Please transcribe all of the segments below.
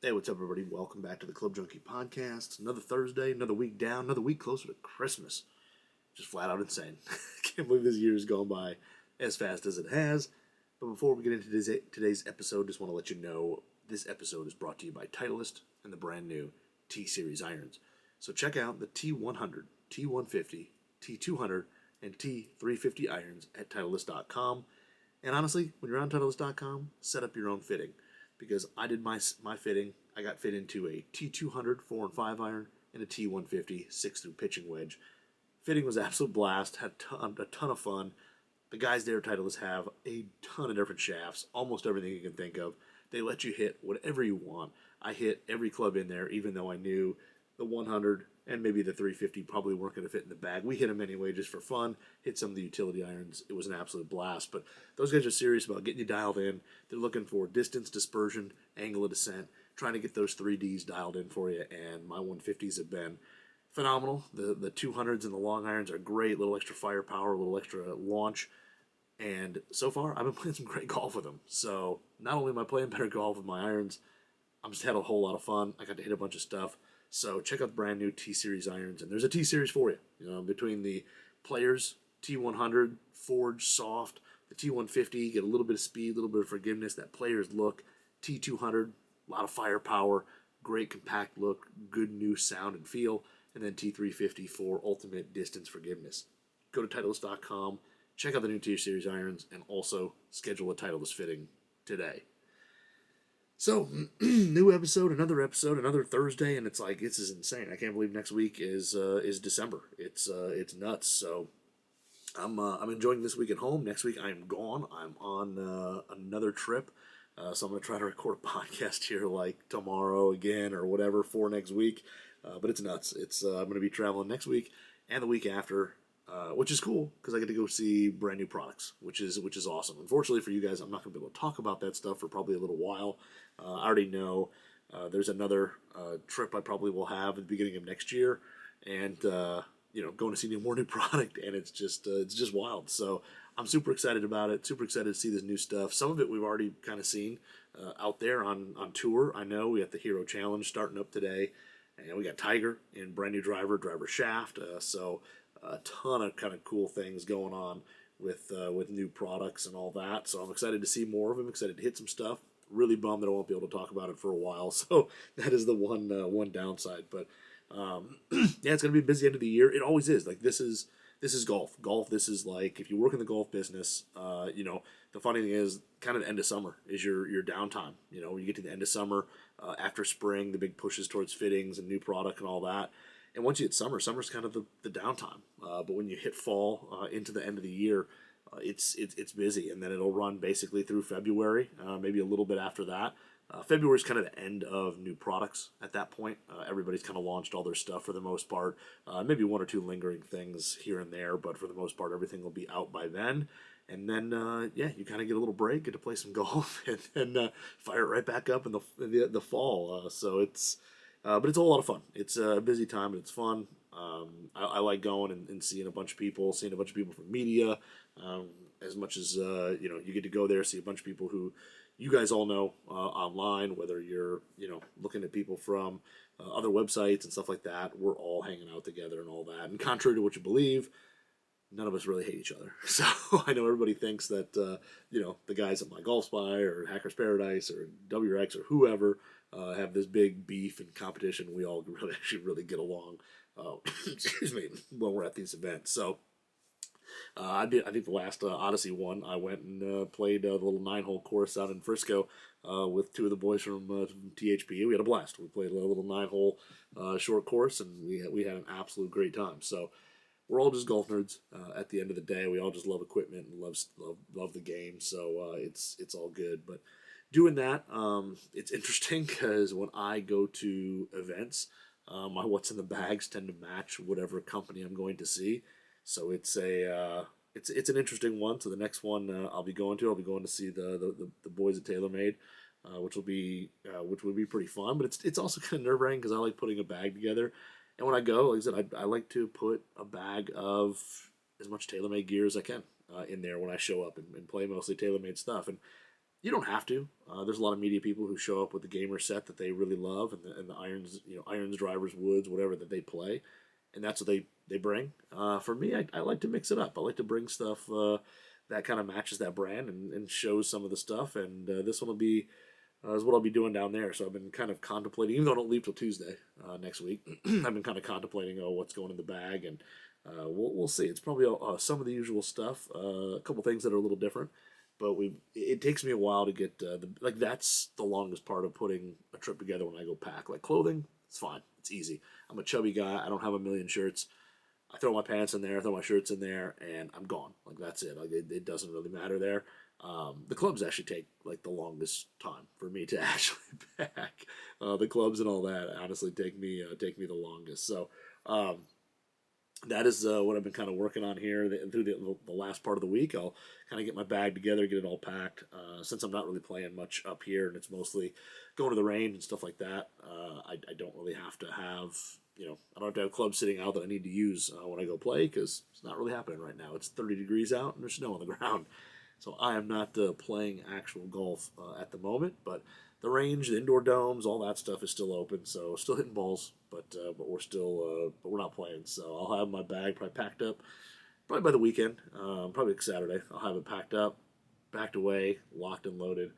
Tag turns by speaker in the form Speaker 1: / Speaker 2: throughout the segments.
Speaker 1: Hey, what's up, everybody? Welcome back to the Club Junkie Podcast. Another Thursday, another week down, another week closer to Christmas. Just flat out insane. Can't believe this year has gone by as fast as it has. But before we get into today's episode, just want to let you know this episode is brought to you by Titleist and the brand new T-Series irons. So check out the T100, T150, T200, and T350 irons at Titleist.com. And honestly, when you're on Titleist.com, set up your own fitting. Because I did my fitting. I got fit into a T200 4 and 5 iron and a T150 6 through pitching wedge. Fitting was an absolute blast. Had a ton of fun. The guys there at Titleist have a ton of different shafts, almost everything you can think of. They let you hit whatever you want. I hit every club in there, even though I knew the 100 and maybe the 350 probably weren't going to fit in the bag. We hit them anyway just for fun, hit some of the utility irons. It was an absolute blast. But those guys are serious about getting you dialed in. They're looking for distance, dispersion, angle of descent, trying to get those 3Ds dialed in for you. And my 150s have been phenomenal. The 200s and the long irons are great, little extra firepower, a little extra launch. And so far, I've been playing some great golf with them. So not only am I playing better golf with my irons, I'm just had a whole lot of fun. I got to hit a bunch of stuff. So check out the brand new T-Series irons. And there's a T-Series for you. You know, between the players, T100, Forge, Soft, the T150, get a little bit of speed, a little bit of forgiveness, that player's look. T200, a lot of firepower, great compact look, good new sound and feel. And then T350 for ultimate distance forgiveness. Go to Titleist.com, check out the new T-Series irons, and also schedule a Titleist fitting today. So, new episode, another Thursday, and it's like, this is insane. I can't believe next week is December. It's nuts. So, I'm enjoying this week at home. Next week I'm gone. I'm on another trip. So I'm gonna try to record a podcast here like tomorrow again or whatever for next week. But it's nuts. It's I'm gonna be traveling next week and the week after. Which is cool because I get to go see brand new products, which is awesome. Unfortunately for you guys, I'm not going to be able to talk about that stuff for probably a little while. I already know there's another trip I probably will have at the beginning of next year, and going to see more new product, and it's just wild. So I'm super excited about it. Super excited to see this new stuff. Some of it we've already kind of seen out there on tour. I know we got the Hero Challenge starting up today, and we got Tiger and brand new driver shaft. So a ton of kind of cool things going on with new products and all that. So I'm excited to see more of them. Excited to hit some stuff. Really bummed that I won't be able to talk about it for a while. So that is the one downside. But yeah, it's gonna be a busy end of the year. It always is. Like this is golf. Golf. This is like if you work in the golf business. The funny thing is, kind of the end of summer is your downtime. You know, when you get to the end of summer, after spring, the big pushes towards fittings and new product and all that. And once you hit summer, summer's kind of the downtime. But when you hit fall into the end of the year, it's busy, and then it'll run basically through February, maybe a little bit after that. February is kind of the end of new products at that point. Everybody's kind of launched all their stuff for the most part. Maybe one or two lingering things here and there, but for the most part, everything will be out by then. And then, you kind of get a little break, get to play some golf, and then fire it right back up in the fall. So but it's a whole lot of fun. It's a busy time, but it's fun. I like going and seeing a bunch of people, from media. As much as you get to go there, see a bunch of people who you guys all know online. Whether you're looking at people from other websites and stuff like that, we're all hanging out together and all that. And contrary to what you believe, none of us really hate each other. So I know everybody thinks that the guys at My Golf Spy or Hackers Paradise or WRX or whoever have this big beef and competition. We all really get along. Excuse me, when we're at these events. So I think the last Odyssey one, I went and played the little 9-hole course out in Frisco with two of the boys from THP. We had a blast. We played a little 9-hole short course, and we had an absolute great time. So we're all just golf nerds. At the end of the day, we all just love equipment and love the game. So it's all good. But doing that, it's interesting because when I go to events, my what's in the bags tend to match whatever company I'm going to see. So it's an interesting one. So the next one I'll be going to see the boys at TaylorMade, which will be pretty fun. But it's also kind of nerve wracking because I like putting a bag together. And when I go, like I said, I like to put a bag of as much TaylorMade gear as I can in there when I show up and play mostly TaylorMade stuff. And You don't have to. There's a lot of media people who show up with the gamer set that they really love, and the irons, irons, drivers, woods, whatever that they play, and that's what they bring. For me, I like to mix it up. I like to bring stuff that kind of matches that brand and shows some of the stuff. And this one will be is what I'll be doing down there. So I've been kind of contemplating, even though I don't leave till Tuesday next week. I've been kind of contemplating, what's going in the bag, and we'll see. It's probably some of the usual stuff, a couple things that are a little different. But it takes me a while to get that's the longest part of putting a trip together when I go pack. Like clothing, it's fine, it's easy. I'm a chubby guy. I don't have a million shirts. I throw my pants in there, I throw my shirts in there, and I'm gone. Like that's it. Like it doesn't really matter there. The clubs actually take like the longest time for me to actually pack. The clubs and all that honestly take me the longest. So that is what I've been kind of working on here through the last part of the week. I'll kind of get my bag together, get it all packed. Since I'm not really playing much up here, and it's mostly going to the range and stuff like that, I don't really have to have, I don't have to have clubs sitting out that I need to use when I go play, because it's not really happening right now. It's 30 degrees out and there's snow on the ground. So I am not playing actual golf at the moment, but the range, the indoor domes, all that stuff is still open. So still hitting balls, but we're not playing. So I'll have my bag probably packed up, probably by the weekend, probably Saturday. I'll have it packed up, backed away, locked and loaded.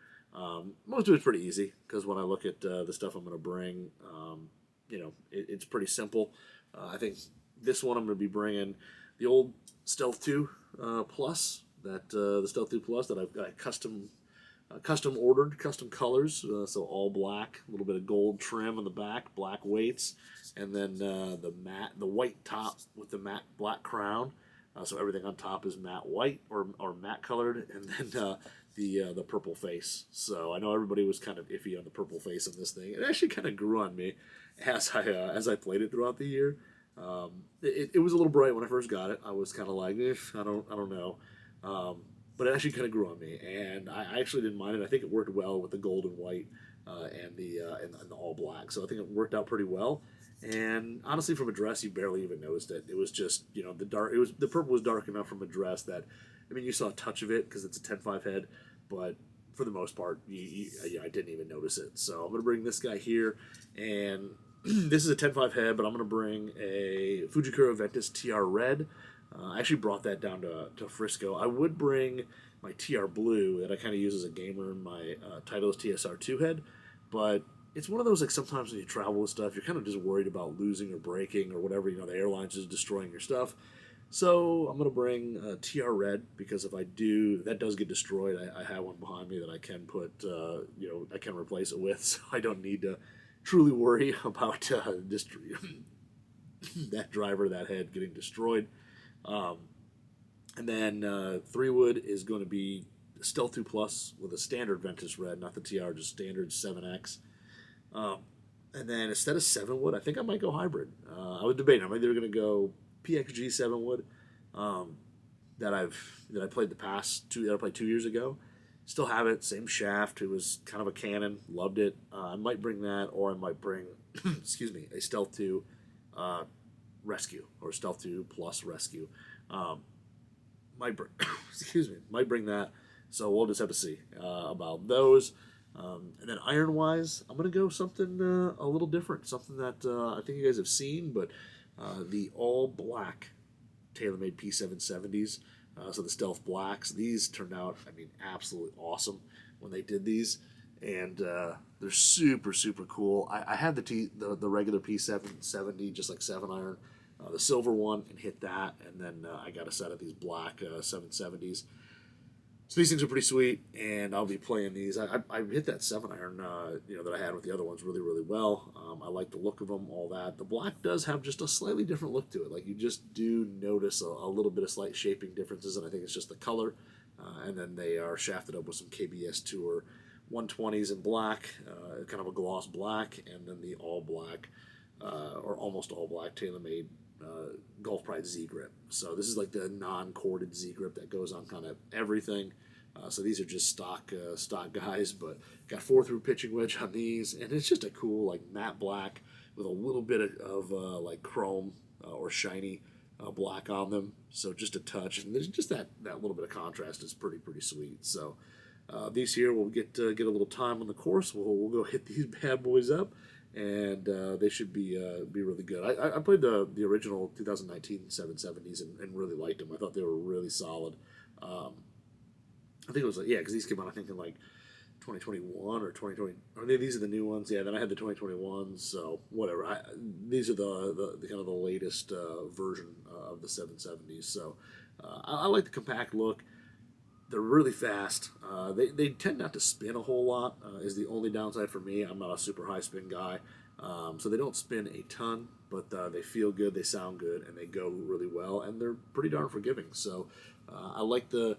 Speaker 1: Most of it's pretty easy because when I look at the stuff I'm going to bring, it's pretty simple. I think this one I'm going to be bringing the old Stealth 2 Plus, the Stealth 2 Plus that I've got custom ordered, custom colors, so all black, a little bit of gold trim on the back, black weights, and then the white top with the matte black crown. So everything on top is matte white or matte colored, and then the purple face. So I know everybody was kind of iffy on the purple face on this thing. It actually kind of grew on me as I played it throughout the year. It was a little bright when I first got it. I was kind of like, I don't know. But it actually kind of grew on me, and I actually didn't mind it. I think it worked well with the gold and white and the all black. So I think it worked out pretty well. And honestly, from a dress, you barely even noticed it. It was just the purple was dark enough from a dress that, I mean, you saw a touch of it because it's a 10.5 head, but for the most part, I didn't even notice it. So I'm gonna bring this guy here, and this is a 10.5 head, but I'm gonna bring a Fujikura Ventus TR Red. I actually brought that down to Frisco. I would bring my TR Blue that I kind of use as a gamer in my Titleist TSR2 head, but it's one of those, like, sometimes when you travel with stuff, you're kind of just worried about losing or breaking or whatever, the airline's just destroying your stuff. So I'm going to bring TR Red, because if I do, that does get destroyed. I have one behind me that I can put, I can replace it with, so I don't need to truly worry about that driver, that head getting destroyed. And then 3 wood is going to be Stealth 2 Plus with a standard Ventus Red, not the TR, just standard 7X. And then instead of 7 wood, I think I might go hybrid. I was debating. I'm either going to go PXG 7 wood that I played that I played 2 years ago. Still have it, same shaft. It was kind of a Canon, loved it. I might bring that, or I might bring, excuse me, a Stealth 2 Rescue, or Stealth 2 Plus Rescue. Might bring that. So we'll just have to see about those. And then iron-wise, I'm going to go something a little different, something that I think you guys have seen, but the all-black TaylorMade P770s, so the Stealth Blacks, these turned out, I mean, absolutely awesome when they did these, and they're super, super cool. I had the regular P770, just like 7-iron, the silver one, and hit that, and then I got a set of these black 770s. So these things are pretty sweet, and I'll be playing these. I hit that 7-iron, that I had with the other ones really, really well. I like the look of them, all that. The black does have just a slightly different look to it. Like, you just do notice a little bit of slight shaping differences, and I think it's just the color. And then they are shafted up with some KBS Tour 120s in black, kind of a gloss black, and then the all black, or almost all black TaylorMade Golf Pride Z grip. So this is like the non-corded Z grip that goes on kind of everything. So these are just stock guys, but got 4-through pitching wedge on these, and it's just a cool, like, matte black with a little bit of like chrome or shiny black on them. So just a touch, and there's just that little bit of contrast is pretty sweet. So These here we'll get a little time on the course. We'll go hit these bad boys up, and they should be really good. I played the original 2019 770s and really liked them. I thought they were really solid. I think it was because these came out I think in like 2021 or 2020. Or these are the new ones. Yeah, then I had the 2021s. So whatever. These are the kind of the latest version of the 770s. So I like the compact look. They're really fast. They tend not to spin a whole lot. Is the only downside for me. I'm not a super high spin guy, so they don't spin a ton, but they feel good, they sound good, and they go really well, and they're pretty darn forgiving. So I like the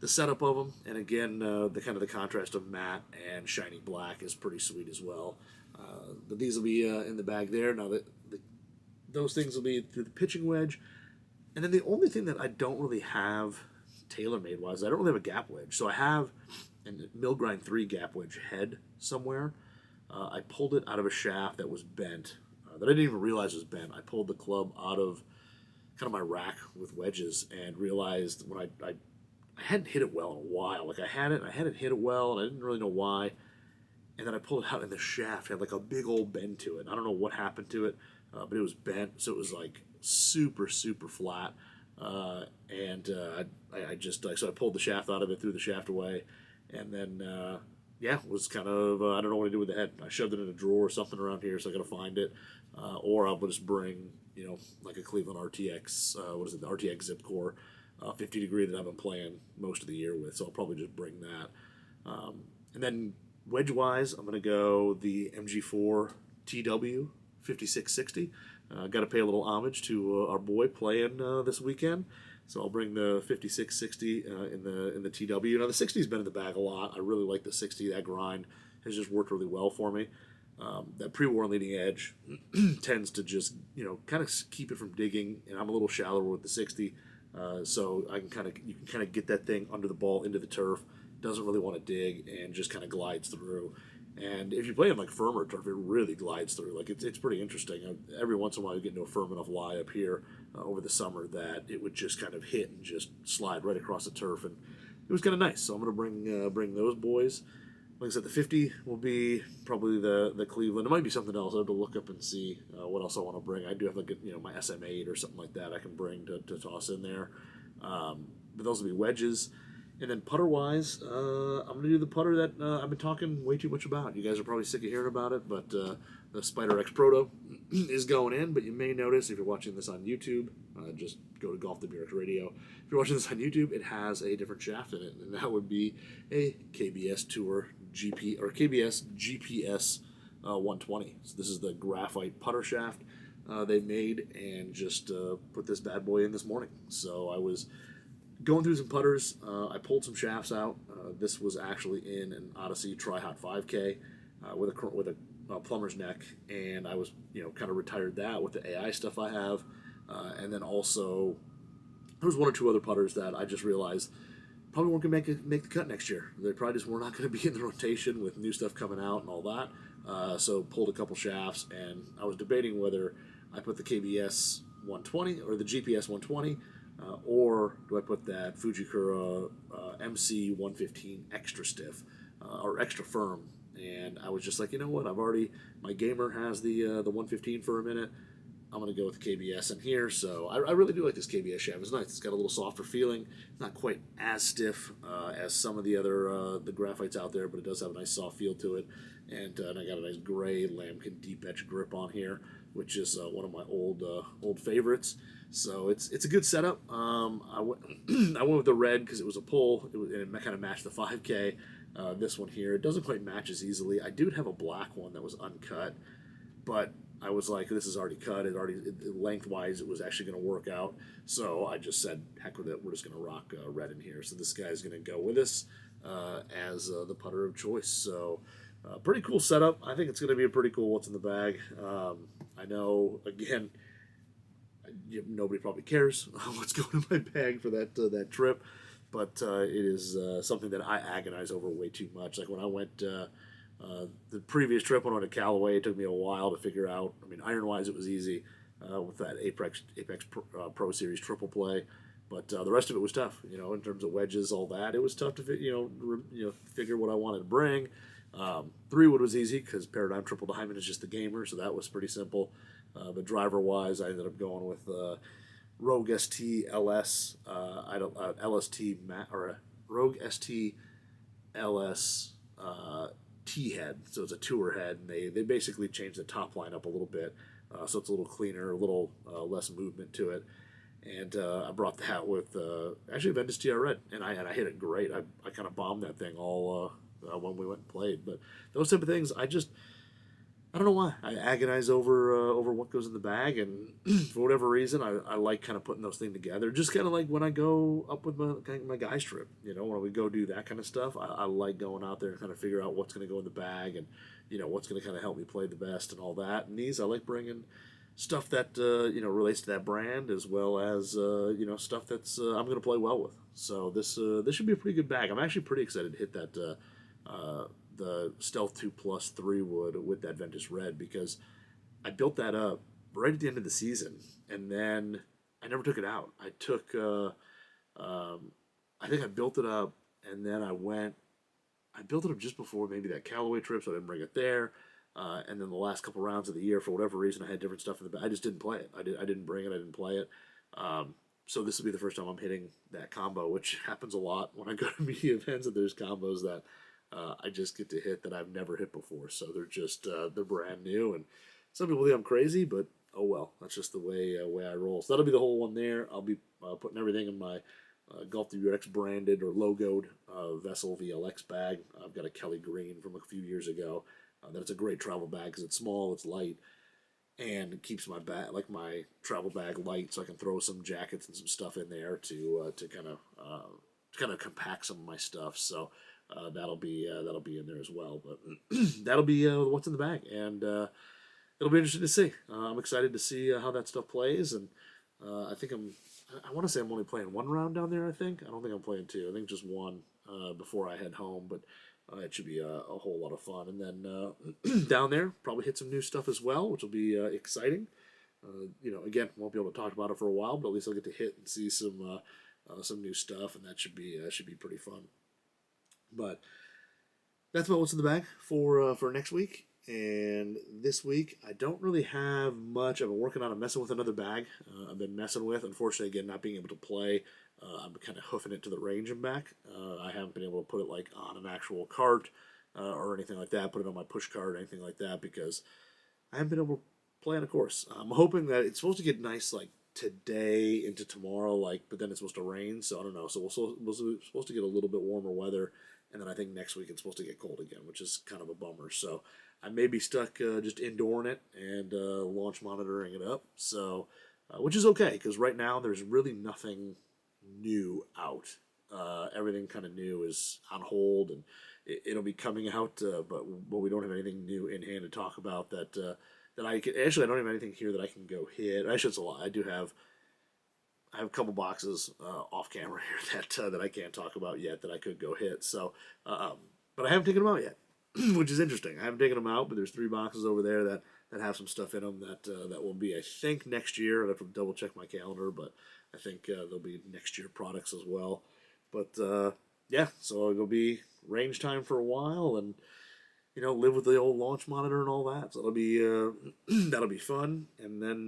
Speaker 1: setup of them, and again, the kind of the contrast of matte and shiny black is pretty sweet as well. But these will be in the bag there. Now those things will be through the pitching wedge, and then the only thing that I don't really have TaylorMade wise, I don't really have a gap wedge. So I have a mill grind 3 gap wedge head somewhere. I pulled it out of a shaft that was bent, that I didn't even realize was bent. I pulled the club out of kind of my rack with wedges and realized when I hadn't hit it well in a while. Like I hadn't hit it well, and I didn't really know why. And then I pulled it out, and the shaft had like a big old bend to it. I don't know what happened to it, but it was bent, so it was like super flat. I just so I pulled the shaft out of it, threw the shaft away, and then was kind of I don't know what to do with the head. I shoved it in a drawer or something around here, so I got to find it, or I'll just bring like a Cleveland RTX the RTX Zip Core 50 degree that I've been playing most of the year with, so I'll probably just bring that. And then wedge wise, I'm gonna go the MG4 TW 5660. Got to pay a little homage to our boy playing this weekend, so I'll bring the 5660 in the TW. Now the 60's been in the bag a lot. I really like the 60. That grind has just worked really well for me. That pre-war leading edge tends to just kind of keep it from digging, and I'm a little shallower with the 60, so you can kind of get that thing under the ball into the turf. Doesn't really want to dig and just kind of glides through. And if you play in like firmer turf, it really glides through. Like it's pretty interesting. Every once in a while, you get into a firm enough lie up here over the summer that it would just kind of hit and just slide right across the turf, and it was kind of nice. So I'm gonna bring those boys. Like I said, the 50 will be probably the Cleveland. It might be something else. I have to look up and see what else I want to bring. I do have like my SM8 or something like that I can bring to toss in there. But those will be wedges. And then putter-wise, I'm going to do the putter that I've been talking way too much about. You guys are probably sick of hearing about it, but the Spider X Proto is going in. But you may notice, if you're watching this on YouTube, just go to Golf WRX Radio. If you're watching this on YouTube, it has a different shaft in it, and that would be a KBS Tour GP or KBS GPS 120. So this is the Graphite putter shaft they made, and just put this bad boy in this morning. So I was going through some putters, I pulled some shafts out. This was actually in an Odyssey Tri-Hot 5K with a plumber's neck, and I was kind of retired that with the AI stuff I have, and then also there was one or two other putters that I just realized probably weren't gonna make the cut next year. They probably just were not going to be in the rotation with new stuff coming out and all that. So pulled a couple shafts, and I was debating whether I put the KBS 120 or the GPS 120. Or do I put that Fujikura MC 115 extra stiff or extra firm? And I was just like, you know what? My gamer has the 115 for a minute. I'm going to go with the KBS in here. So I really do like this KBS shaft. It's nice. It's got a little softer feeling. Not quite as stiff as some of the other the graphites out there, but it does have a nice soft feel to it. And I got a nice gray lambkin deep etch grip on here, which is one of my old favorites. So it's a good setup. I went with the red because it was a pull. And it kind of matched the 5K. This one here, it doesn't quite match as easily. I do have a black one that was uncut, but I was like, this is already cut. Lengthwise, it was actually going to work out. So I just said, heck with it. We're just going to rock red in here. So this guy's going to go with us as the putter of choice. So pretty cool setup. I think it's going to be a pretty cool what's in the bag. I know, again, nobody probably cares what's going in my bag for that trip, but it is something that I agonize over way too much. Like when I went the previous trip when I went to Callaway, it took me a while to figure out. I mean, iron wise, it was easy with that Apex Pro Series triple play. But the rest of it was tough, in terms of wedges, all that. It was tough to, figure what I wanted to bring. 3-wood was easy because Paradigm Triple Diamond is just the gamer, so that was pretty simple. But driver-wise, I ended up going with Rogue ST LS, LST or a Rogue ST LS T head. So it's a tour head, and they basically changed the top line up a little bit, so it's a little cleaner, a little less movement to it. And I brought that with actually Ventus TR Red, and I hit it great. I kind of bombed that thing all when we went and played. But those type of things, I don't know why. I agonize over what goes in the bag, and for whatever reason, I like kind of putting those things together. Just kind of like when I go up with my guys trip, when we go do that kind of stuff, I like going out there and kind of figure out what's going to go in the bag and what's going to kind of help me play the best and all that. And these I like bringing stuff that relates to that brand, as well as stuff that's I'm going to play well with. So this should be a pretty good bag. I'm actually pretty excited to hit that the Stealth 2 Plus 3-wood with that Ventus Red, because I built that up right at the end of the season, and then I never took it out. I think I built it up, and then I built it up just before maybe that Callaway trip, so I didn't bring it there. And then the last couple rounds of the year, for whatever reason, I had different stuff in the bag. I just didn't play it. I didn't bring it. I didn't play it. So this will be the first time I'm hitting that combo, which happens a lot when I go to media events, and there's combos that I just get to hit that I've never hit before. So they're brand new, and some people think I'm crazy, but oh well, that's just the way I roll. So that'll be the whole one there. I'll be putting everything in my Golf WRX branded or logoed Vessel VLX bag. I've got a Kelly Green from a few years ago. That's a great travel bag because it's small, it's light, and it keeps my my travel bag light, so I can throw some jackets and some stuff in there to kind of compact some of my stuff. So that'll be in there as well. But that'll be what's in the bag, and it'll be interesting to see. I'm excited to see how that stuff plays, and I want to say I'm only playing one round down there. I don't think I'm playing two. I think just one before I head home, but. It should be a whole lot of fun. And then down there, probably hit some new stuff as well, which will be exciting. Again, won't be able to talk about it for a while, but at least I'll get to hit and see some new stuff, and that should be pretty fun. But that's about what's in the bag for next week. And this week, I don't really have much. I've been working on messing with another bag. I've been messing with, unfortunately, again, not being able to play. I'm kind of hoofing it to the range and back. I haven't been able to put it like on an actual cart or anything like that, put it on my push cart or anything like that, because I haven't been able to play on a course. I'm hoping that it's supposed to get nice like today into tomorrow, but then it's supposed to rain, so I don't know. So we're supposed to get a little bit warmer weather, and then I think next week it's supposed to get cold again, which is kind of a bummer. So I may be stuck just indooring it and launch monitoring it up. So, which is okay, because right now there's really nothing new out. Everything kind of new is on hold, and it'll be coming out, but we don't have anything new in hand to talk about that I can. Actually, I don't have anything here that I can go hit. Actually, it's a lot. I have a couple boxes off camera here that I can't talk about yet that I could go hit. So, but I haven't taken them out yet, which is interesting. I haven't taken them out, but there's 3 boxes over there that have some stuff in them that will be, I think, next year. I'd have to double check my calendar, but I think there'll be next year products as well. But yeah, so it'll be range time for a while, and live with the old launch monitor and all that. So it'll be that'll be fun. And then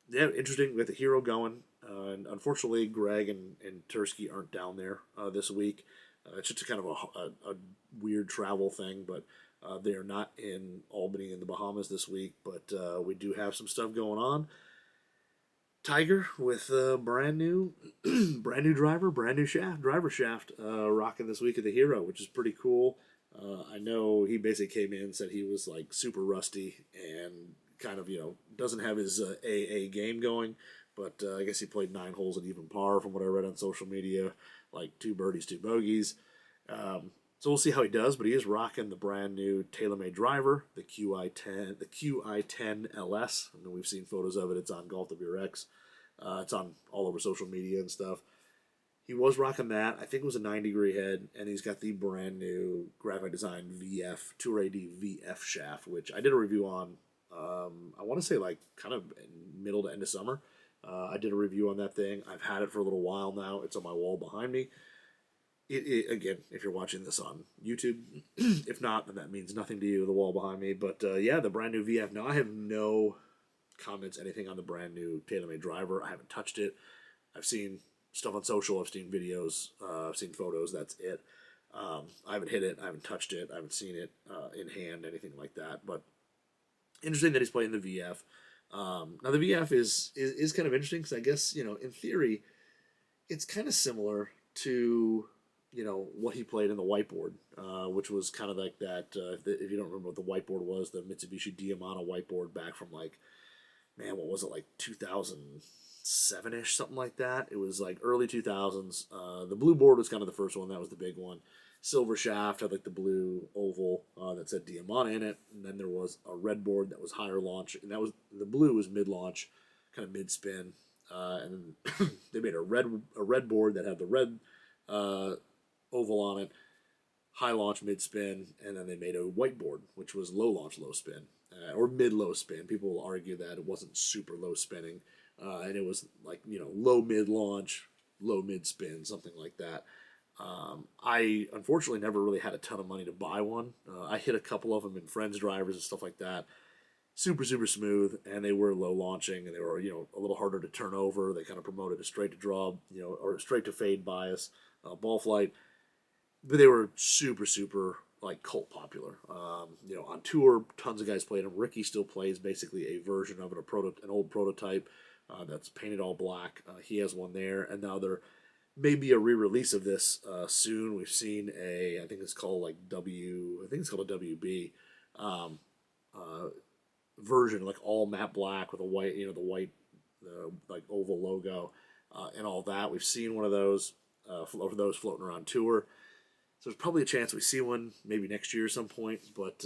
Speaker 1: yeah, interesting. We got the Hero going, and unfortunately, Greg and Tursky aren't down there this week. It's just kind of a weird travel thing, but they are not in Albany in the Bahamas this week. But we do have some stuff going on. Tiger with brand new driver, brand new driver shaft, rocking this week at the Hero, which is pretty cool. I know he basically came in and said he was like super rusty and kind of doesn't have his AA game going, but I guess he played 9 holes at even par from what I read on social media, like 2 birdies, 2 bogeys. So we'll see how he does, but he is rocking the brand new TaylorMade driver, the QI10 LS. I know we've seen photos of it. It's on Golf WRX. It's on all over social media and stuff. He was rocking that. I think it was a 9-degree head, and he's got the brand new Graphite Design VF, Tour AD VF shaft, which I did a review on, I want to say like kind of middle to end of summer. I did a review on that thing. I've had it for a little while now. It's on my wall behind me. Again, if you're watching this on YouTube, if not, then that means nothing to you, the wall behind me. But yeah, the brand new VF. Now, I have no comments, anything on the brand new TaylorMade driver. I haven't touched it. I've seen stuff on social. I've seen videos. I've seen photos. That's it. I haven't hit it. I haven't touched it. I haven't seen it in hand, anything like that. But interesting that he's playing the VF. Now, the VF is kind of interesting because I guess, in theory, it's kind of similar to what he played in the whiteboard, which was kind of like that. If you don't remember what the whiteboard was, the Mitsubishi Diamana whiteboard back from what was it, like 2007-ish, something like that. It was like early 2000s. The blue board was kind of the first one. That was the big one. Silver shaft had like the blue oval that said Diamana in it, and then there was a red board that was higher launch, and the blue was mid launch, kind of mid spin, and then they made a red board that had the red oval on it, high launch, mid spin, and then they made a whiteboard, which was low launch, low spin, or mid low spin. People will argue that it wasn't super low spinning, and it was like low mid launch, low mid spin, something like that. I unfortunately never really had a ton of money to buy one. I hit a couple of them in friends' drivers and stuff like that. Super, super smooth, and they were low launching, and they were a little harder to turn over. They kind of promoted a straight to draw, or straight to fade bias ball flight. But they were super, super like cult popular. On tour, tons of guys played them. Ricky still plays basically a version of it, an old prototype that's painted all black. He has one there, and now there may be a re-release of this soon. We've seen I think it's called a WB version, like all matte black with a white, the white, like oval logo and all that. We've seen one of those floating around tour. So there's probably a chance we see one maybe next year at some point. But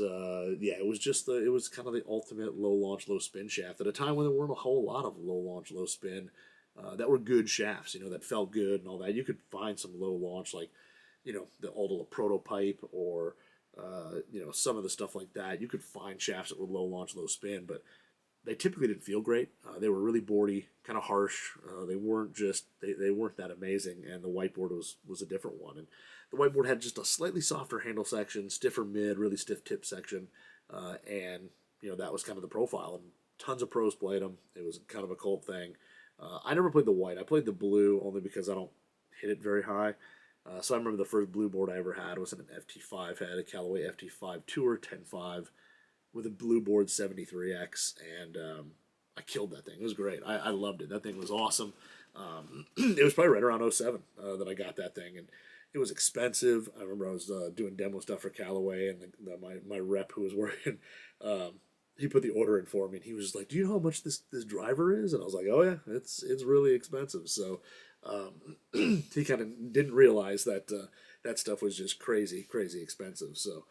Speaker 1: yeah, it was kind of the ultimate low launch, low spin shaft at a time when there weren't a whole lot of low launch, low spin that were good shafts, that felt good and all that. You could find some low launch, like, the Aldola prototype or, some of the stuff like that. You could find shafts that were low launch, low spin, but they typically didn't feel great. They were really boardy, kind of harsh. They weren't they weren't that amazing, and the whiteboard was a different one. And the whiteboard had just a slightly softer handle section, stiffer mid, really stiff tip section, and that was kind of the profile. And tons of pros played them. It was kind of a cult thing. I never played the white. I played the blue only because I don't hit it very high. So I remember the first blue board I ever had was an FT5 head, a Callaway FT5 Tour 10.5 with a blue board 73X, and I killed that thing. It was great. I loved it. That thing was awesome. It was probably right around 07 that I got that thing, and it was expensive. I remember I was doing demo stuff for Callaway, and my rep who was working, he put the order in for me, and he was just like, "Do you know how much this driver is?" And I was like, "Oh yeah, it's really expensive." So he kind of didn't realize that that stuff was just crazy, crazy expensive. So.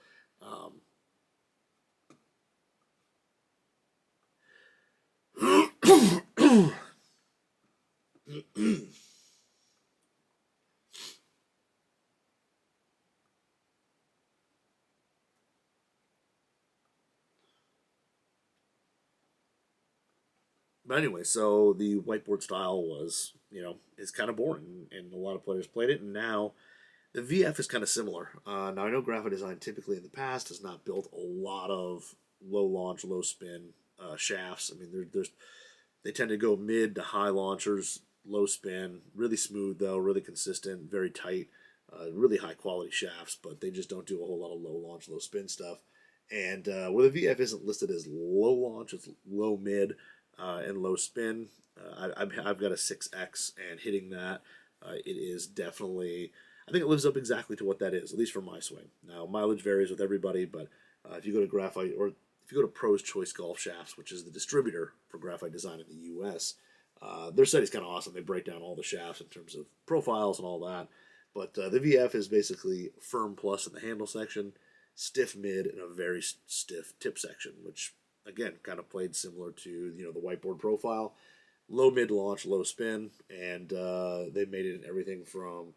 Speaker 1: But anyway, so the whiteboard style was, is kind of boring, and a lot of players played it, and now the VF is kind of similar. Now, I know Graphite Design typically in the past has not built a lot of low launch, low spin shafts. I mean, they tend to go mid to high launchers, low spin, really smooth though, really consistent, very tight, really high quality shafts, but they just don't do a whole lot of low launch, low spin stuff. And where the VF isn't listed as low launch, it's low mid and low spin. I've got a 6X, and hitting that, it is definitely, I think it lives up exactly to what that is, at least for my swing. Now, mileage varies with everybody, but if you go to Graphite, or if you go to Pro's Choice Golf Shafts, which is the distributor for Graphite Design in the U.S., their site is kind of awesome. They break down all the shafts in terms of profiles and all that. But the VF is basically firm plus in the handle section, stiff mid, and a very stiff tip section, which, again, kind of played similar to the whiteboard profile. Low mid launch, low spin, and they made it in everything from,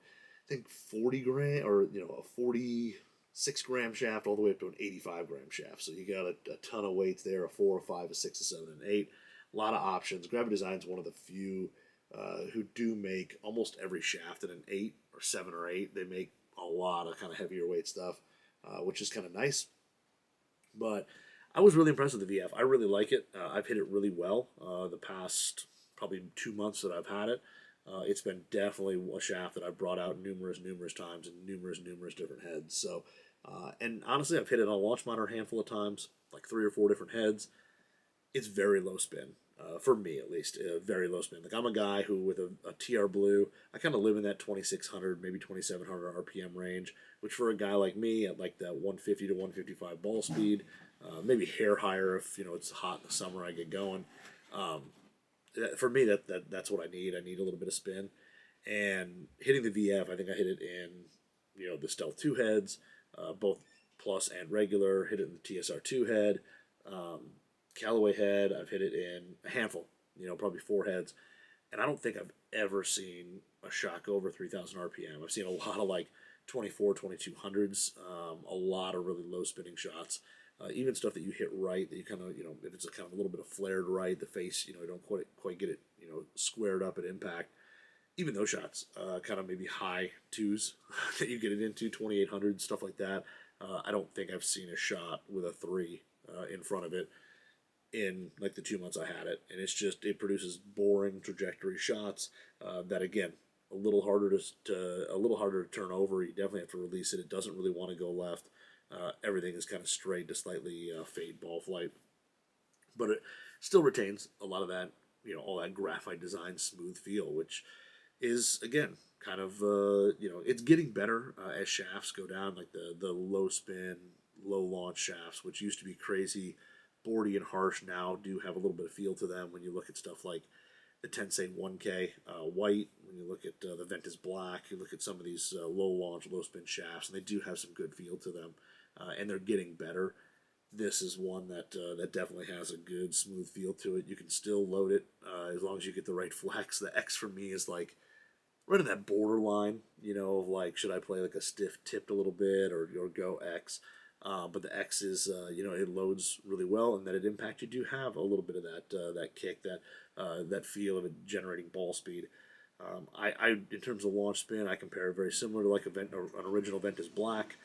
Speaker 1: I think, 40 gram, or a 46-gram shaft all the way up to an 85-gram shaft. So you got a ton of weights there: a 4, a 5, a 6, a 7, and 8. A lot of options. Graphite Design is one of the few who do make almost every shaft in an 8 or 7 or 8. They make a lot of kind of heavier weight stuff, which is kind of nice. But I was really impressed with the VF. I really like it. I've hit it really well the past probably 2 months that I've had it. It's been definitely a shaft that I've brought out numerous times in numerous different heads. So, and honestly, I've hit it on a launch monitor a handful of times, like 3 or 4 different heads. It's very low spin, for me at least, very low spin. Like I'm a guy who with a TR Blue, I kind of live in that 2600, maybe 2700 RPM range, which for a guy like me at like that 150 to 155 ball speed, maybe hair higher if it's hot in the summer, I get going. Um, for me, that's what I need. I need a little bit of spin, and hitting the VF, I think I hit it in the Stealth 2 heads, both plus and regular. Hit it in the TSR 2 head. Callaway head, I've hit it in a handful, probably 4 heads. And I don't think I've ever seen a shot go over 3,000 RPM. I've seen a lot of like 24, 2200s, a lot of really low spinning shots. Even stuff that you hit right, that you kind of, if it's a kind of a little bit of flared right, the face, you don't quite get it, squared up at impact. Even those shots, kind of maybe high 2s that you get it into, 2800, stuff like that. I don't think I've seen a shot with a 3 in front of it in like the 2 months I had it, and it produces boring trajectory shots that again a little harder to turn over. You definitely have to release it. It doesn't really want to go left. Everything is kind of straight to slightly fade ball flight, but it still retains a lot of that all that Graphite Design smooth feel, which is again kind of it's getting better as shafts go down, like the low spin, low launch shafts, which used to be crazy boardy and harsh, now do have a little bit of feel to them when you look at stuff like the Tensei 1K white, when you look at the Ventus black, you look at some of these low launch, low spin shafts, and they do have some good feel to them, and they're getting better. This is one that definitely has a good smooth feel to it. You can still load it as long as you get the right flex. The X for me is like right in that borderline, of like, should I play like a stiff tipped a little bit or go X? But the X is, it loads really well, and that at impact you do have a little bit of that kick, that feel of it generating ball speed. I in terms of launch spin, I compare it very similar to like an original Ventus Black.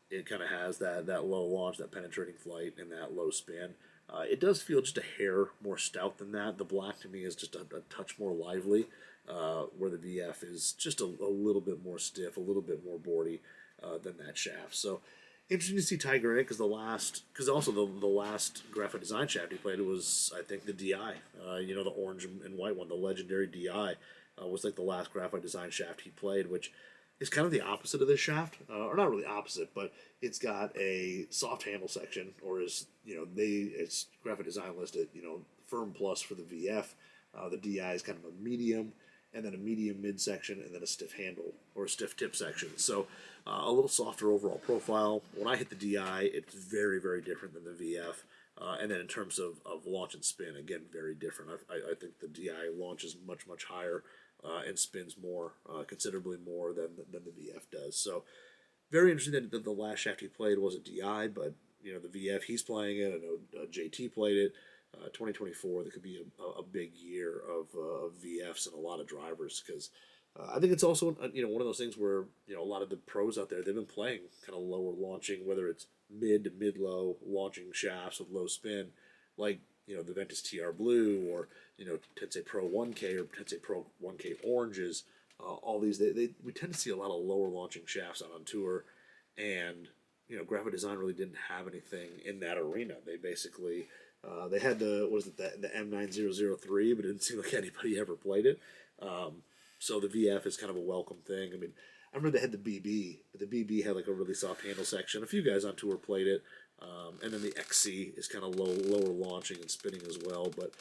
Speaker 1: It kind of has that low launch, that penetrating flight, and that low spin. It does feel just a hair more stout than that. The Black to me is just a touch more lively, where the VF is just a little bit more stiff, a little bit more boardy than that shaft. So interesting to see Tiger in it, because also the last Graphite Design shaft he played was, I think, the DI. The orange and white one, the legendary DI, was like the last Graphite Design shaft he played, which is kind of the opposite of this shaft, or not really opposite, but it's got a soft handle section, or it's Graphite Design listed, firm plus for the VF. The DI is kind of a medium, and then a medium midsection, and then a stiff handle or a stiff tip section. So a little softer overall profile. When I hit the DI, it's very different than the VF. And then in terms of launch and spin, again, very different. I think the DI launches much higher and spins more, considerably more than the VF does. So very interesting that the last shaft he played was a DI, but the VF, he's playing it. I know JT played it. 2024, there could be a big year of VFs and a lot of drivers, because I think it's also one of those things where a lot of the pros out there, they've been playing kind of lower launching, whether it's mid to mid low launching shafts with low spin, like the Ventus TR Blue or Tensei Pro 1K or Tensei Pro 1K Oranges. All these we tend to see a lot of lower launching shafts out on tour, and Graphite Design really didn't have anything in that arena. They basically they had the M9003, but it didn't seem like anybody ever played it. So the VF is kind of a welcome thing. I mean, I remember they had the BB, but the BB had like a really soft handle section. A few guys on tour played it, and then the XC is kind of lower launching and spinning as well. But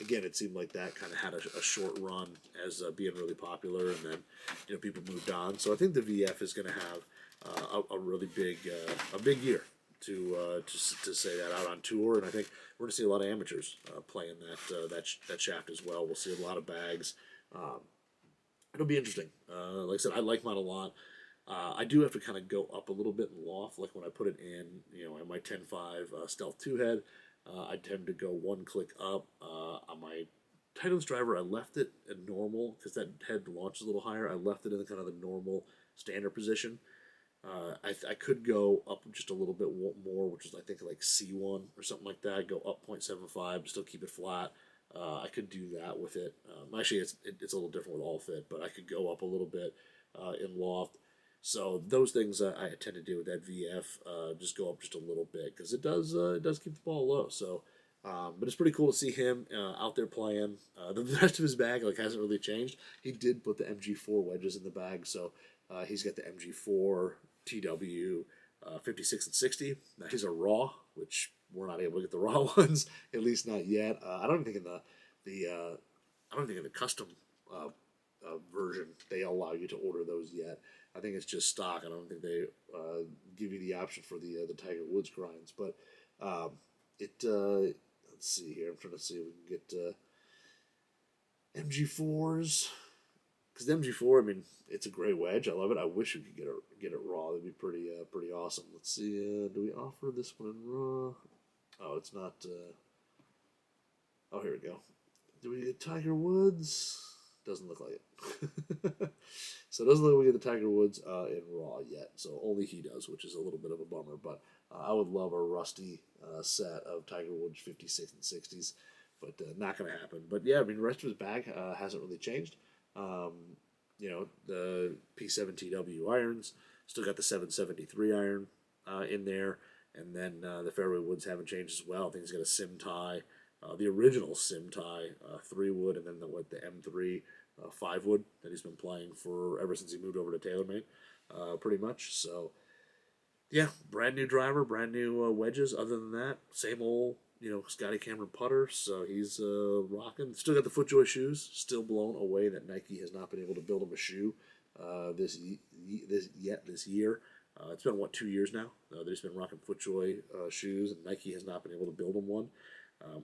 Speaker 1: again, it seemed like that kind of had a short run as being really popular, and then people moved on. So I think the VF is going to have a really big year to say that out on tour, and I think we're going to see a lot of amateurs playing that shaft as well. We'll see a lot of bags. It'll be interesting. Like I said, I like mine a lot. I do have to kind of go up a little bit in loft, like when I put it in, my 10.5 Stealth 2 head. I tend to go one click up. On my Titleist driver, I left it at normal because that head launches a little higher. I left it in the kind of the normal standard position. I could go up just a little bit more, which is I think like C1 or something like that. Go up 0.75, still keep it flat. I could do that with it. Actually, it's a little different with all fit, but I could go up a little bit in loft. So those things I tend to do with that VF, just go up just a little bit because it does keep the ball low. So, but it's pretty cool to see him out there playing. The rest of his bag like hasn't really changed. He did put the MG4 wedges in the bag, so he's got the MG4 TW 56 and 60. Now he's a raw, which we're not able to get the raw ones, at least not yet. I don't think in the custom version they allow you to order those yet. I think it's just stock. I don't think they give you the option for the Tiger Woods grinds. But let's see here. I'm trying to see if we can get MG4s. Because the MG4, I mean, it's a great wedge. I love it. I wish we could get it raw. That'd be pretty awesome. Let's see. Do we offer this one in raw? Oh, it's not. Oh, here we go. Do we get Tiger Woods? Doesn't look like it. So it doesn't look like we get the Tiger Woods in raw yet. So only he does, which is a little bit of a bummer. But I would love a rusty set of Tiger Woods 56 and 60s, but not going to happen. But yeah, I mean, the rest of his bag hasn't really changed. The P7TW irons, still got the 773 iron in there, and then the fairway woods haven't changed as well. I think he's got a sim tie, the original sim tie 3-wood, and then the M3 5-wood that he's been playing for ever since he moved over to TaylorMade, pretty much. So yeah, brand new driver, brand new wedges. Other than that, same old Scotty Cameron putter, so he's rocking. Still got the FootJoy shoes, still blown away that Nike has not been able to build him a shoe this year. It's been, 2 years now that he's been rocking FootJoy shoes, and Nike has not been able to build him one,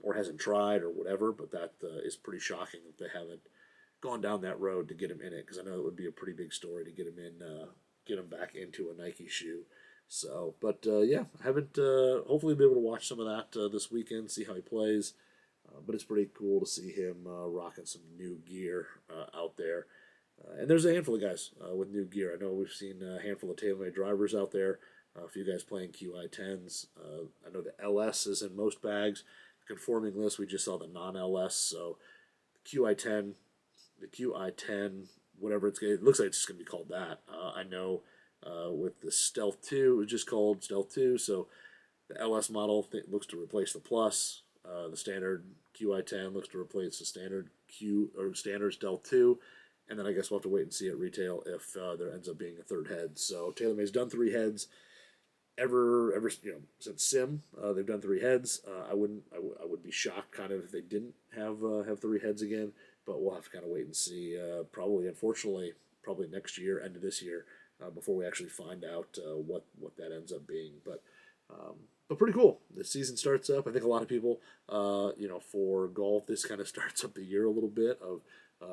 Speaker 1: or hasn't tried or whatever, but that is pretty shocking that they haven't gone down that road to get him in it, because I know it would be a pretty big story to get him back into a Nike shoe. So, but yeah, I haven't hopefully be able to watch some of that this weekend, see how he plays. But it's pretty cool to see him rocking some new gear out there. And there's a handful of guys with new gear. I know we've seen a handful of TaylorMade drivers out there. A few guys playing QI10s. I know the LS is in most bags. Conforming list, we just saw the non-LS. So QI10, the QI10, whatever it looks like it's just going to be called that. I know with the Stealth 2, it was just called Stealth 2. So the LS model looks to replace the Plus. The standard QI10 looks to replace the standard standard Stealth 2. And then I guess we'll have to wait and see at retail if there ends up being a third head. So TaylorMade's done 3 heads ever since Sim. They've done 3 heads. I would be shocked kind of if they didn't have 3 heads again. But we'll have to kind of wait and see. Unfortunately, probably next year, end of this year, before we actually find out what that ends up being. But pretty cool. The season starts up. I think a lot of people, for golf, this kind of starts up the year a little bit of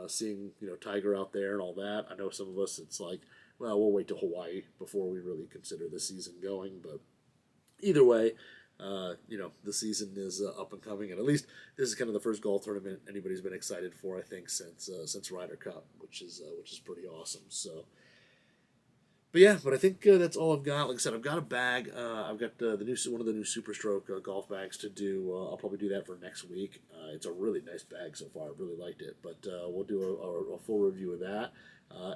Speaker 1: seeing Tiger out there and all that. I know some of us, it's like, well, we'll wait till Hawaii before we really consider the season going. But either way, the season is up and coming, and at least this is kind of the first golf tournament anybody's been excited for, I think, since Ryder Cup, which is pretty awesome. So. But yeah, I think that's all I've got. Like I said, I've got a bag. I've got one of the new Super Stroke golf bags to do. I'll probably do that for next week. It's a really nice bag so far. I really liked it. But we'll do a full review of that.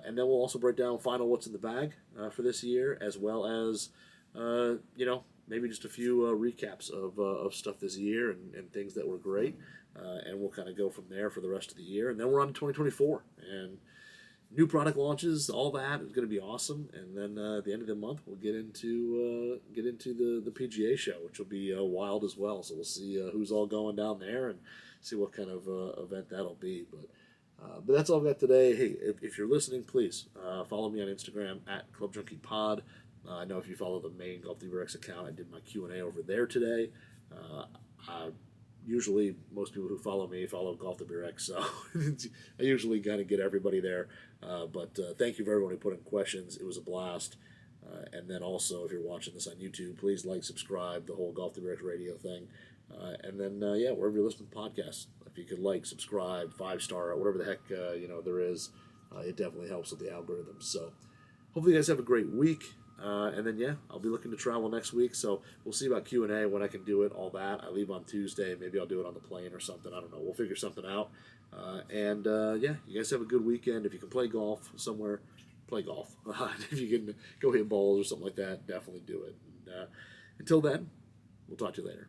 Speaker 1: And then we'll also break down final what's in the bag for this year, as well as, maybe just a few recaps of stuff this year and things that were great. And we'll kind of go from there for the rest of the year. And then we're on to 2024. And new product launches, all that is going to be awesome, and then at the end of the month we'll get into the PGA show, which will be wild as well. So we'll see who's all going down there and see what kind of event that'll be. But that's all I've got today. Hey, if you're listening, please follow me on Instagram at ClubJunkiePod. I know if you follow the main Golf DBRX account, I did my Q&A over there today. Usually, most people who follow me follow Golf WRX, so I usually kind of get everybody there. But thank you for everyone who put in questions. It was a blast. And then also, if you're watching this on YouTube, please like, subscribe, the whole Golf WRX radio thing. And then, wherever you're listening to podcasts, if you could like, subscribe, 5-star, whatever the heck, there is, it definitely helps with the algorithms. So hopefully you guys have a great week. And then, I'll be looking to travel next week. So we'll see about Q&A, when I can do it, all that. I leave on Tuesday. Maybe I'll do it on the plane or something. I don't know. We'll figure something out. You guys have a good weekend. If you can play golf somewhere, play golf. If you can go hit balls or something like that, definitely do it. And, until then, we'll talk to you later.